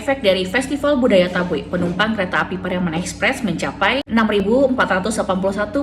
efek dari Festival Budaya Tabui, penumpang kereta api Pariaman Express mencapai 6.481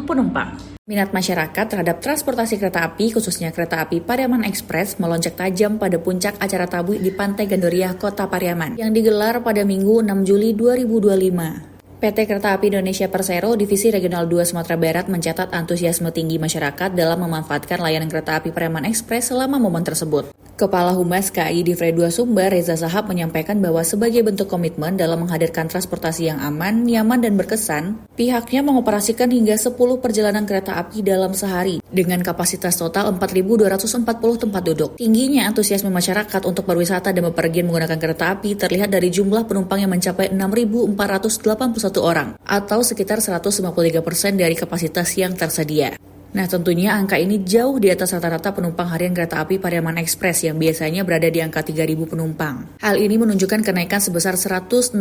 penumpang. Minat masyarakat terhadap transportasi kereta api, khususnya kereta api Pariaman Express, melonjak tajam pada puncak acara Tabui di Pantai Gandoria, Kota Pariaman, yang digelar pada Minggu 6 Juli 2025. PT Kereta Api Indonesia Persero Divisi Regional 2 Sumatera Barat mencatat antusiasme tinggi masyarakat dalam memanfaatkan layanan kereta api Pariaman Express selama momen tersebut. Kepala Humas KAI Divre 2 Sumbar, Reza Sahab, menyampaikan bahwa sebagai bentuk komitmen dalam menghadirkan transportasi yang aman, nyaman, dan berkesan, pihaknya mengoperasikan hingga 10 perjalanan kereta api dalam sehari dengan kapasitas total 4.240 tempat duduk. Tingginya antusiasme masyarakat untuk berwisata dan bepergian menggunakan kereta api terlihat dari jumlah penumpang yang mencapai 6.481 orang, atau sekitar 153% dari kapasitas yang tersedia. Nah, tentunya angka ini jauh di atas rata-rata penumpang harian kereta api Pariaman Express yang biasanya berada di angka 3.000 penumpang. Hal ini menunjukkan kenaikan sebesar 116%.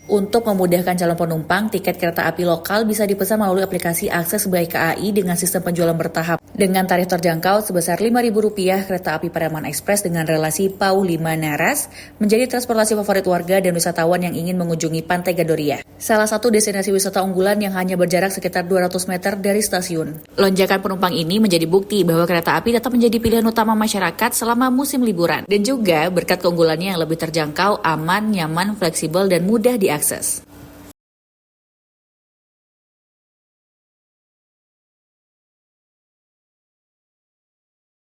Untuk memudahkan calon penumpang, tiket kereta api lokal bisa dipesan melalui aplikasi Akses by KAI dengan sistem penjualan bertahap. Dengan tarif terjangkau sebesar Rp5.000, kereta api Pariaman Express dengan relasi PAU 5 Naras menjadi transportasi favorit warga dan wisatawan yang ingin mengunjungi Pantai Gandoria, salah satu destinasi wisata unggulan yang hanya berjarak sekitar 200 meter dari stasiun. Lonjakan penumpang ini menjadi bukti bahwa kereta api tetap menjadi pilihan utama masyarakat selama musim liburan, dan juga berkat keunggulannya yang lebih terjangkau, aman, nyaman, fleksibel, dan mudah diakses.